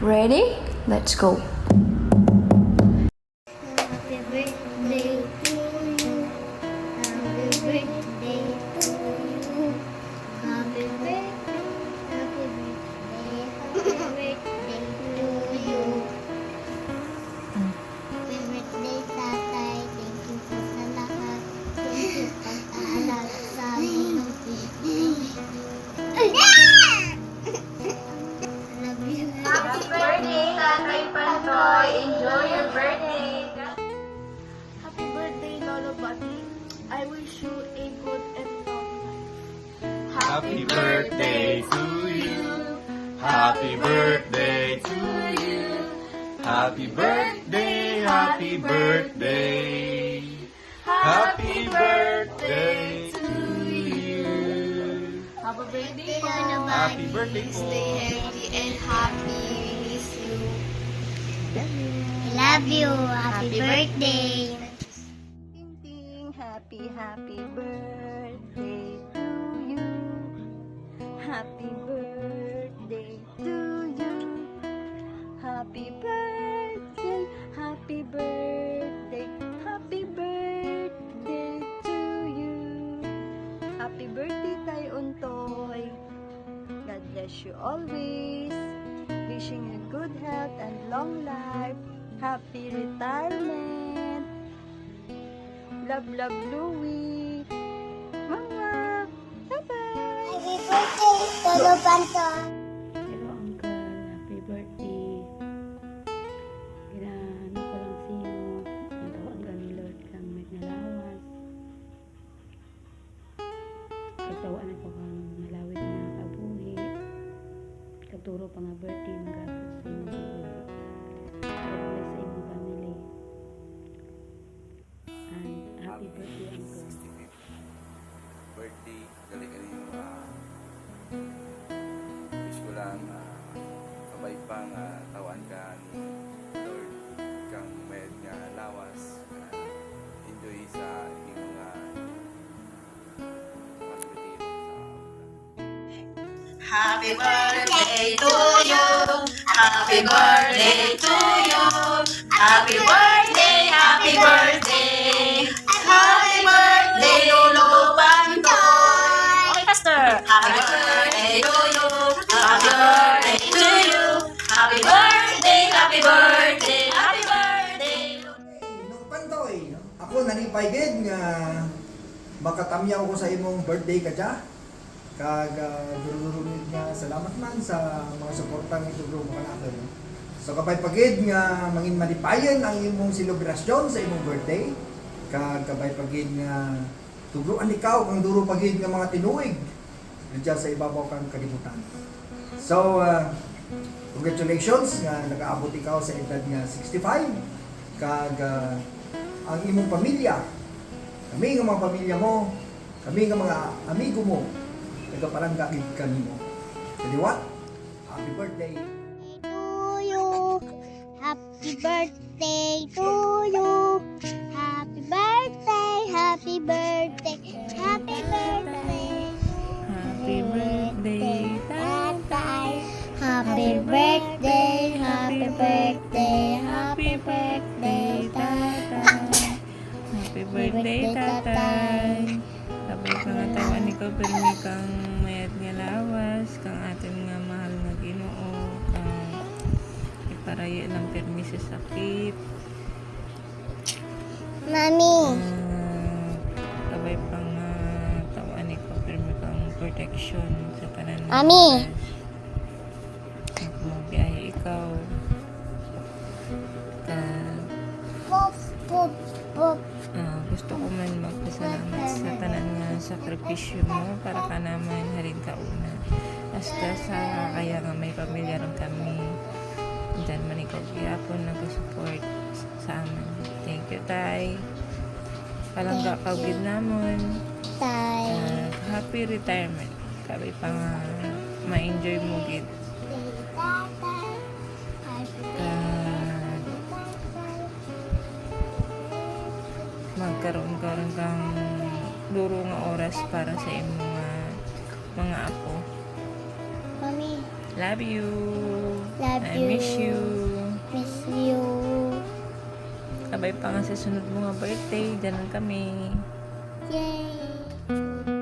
Ready? Let's go. Happy birthday to you. Happy birthday to you. Happy birthday. Happy birthday. Happy birthday to you. Happy birthday, tatay. Thank you po sa lahat. Thank you po sa lahat sa amin. Love you. Happy birthday, Tatay Pantoy! Enjoy your birthday! Happy birthday, Lolo Buddy. I wish you a good and long life. Happy birthday to you. Happy birthday to you. Happy birthday, happy birthday. Happy birthday to you. Happy birthday po. Happy birthday po. Stay healthy and happy. Miss you. I love you. Happy birthday. Ting ting, happy birthday to you. Happy birthday to you. Happy birthday, happy birthday, happy birthday to you. Happy birthday kay Untoy. God bless you always. Wishing you good health and long life. Happy retirement. Love, love, Louie. Mama. Bye-bye. Happy birthday, Lolo Panto. Hello, Uncle. Happy birthday. Ginano ko lang sa iyo. Natawa ka ni Lord kang nagnalawas. Kagtawaan ako kang malawit na kabuhi. Kagturo pa nga birthday magapos sa imong kabuhi. God bless sa imong family. And happy birthday, Uncle. Birthday, galing ka rin wish ko lang kabay pang tawan ka ni Lord kang mayad nga lawas. Enjoy sa inyong pagdating sa Happy birthday to you! Happy birthday to you! Happy birthday! Happy birthday! Happy birthday, Lolo Pantoy! Okay, faster! Happy birthday to you! Happy birthday to you! Happy birthday! Happy birthday! Happy birthday! No Pantoy, ako nanipay gid nga makatamyaw ko sa imong birthday ka dya. Kag dururunit nga salamat man sa mga suportang ituro mo kanakon. So kapay pagid nga mangin malipayon ang imong selebrasyon sa imong birthday. Kag kapay pagid nga tugruan ikaw kang duro pagid nga mga tinuig diya sa ibabaw kang kalibutan. So congratulations nga nagaabot ikaw sa edad nga 65. Kag ang imong pamilya, kami nga mga pamilya mo, kami nga mga amigo mo, nagaparanggakid kanimo. Jadi what? Happy birthday! To you. Happy birthday to you. Happy birthday, happy birthday, happy birthday. Happy birthday, tatay. Happy birthday, happy birthday, happy birthday, tatay. Happy birthday, tatay. Sabi ka nga tawa ni ko, pero ni kang mayat nga lawas, kang atin nga mahal nga Ginoo, kang iparaya lang permi sa sakit. Mami. Sabay pa nga tawa ni ko, pero may kang protection sa tanan ng Mami. Magbiyahe ikaw. Pop, pop, pop. Gusto ko man magpasalamat sa tanan nga sakripisyo mo para ka naman harin ka una. Hasta sa kaya nga may pamilya rin kami. Diyan man ikaw kiyapon nag-support sa amin. Thank you, Tay. Palangga kaugid namon. Tay. Happy retirement. Kabi pa nga ma-enjoy mo gid. Magkaroon kang duro nga oras para sa imong mga apo. Mami. Love you. Love love I you. miss you. Miss you. Kabay pa nga sa sunod mo nga birthday. Diyan lang kami. Yay!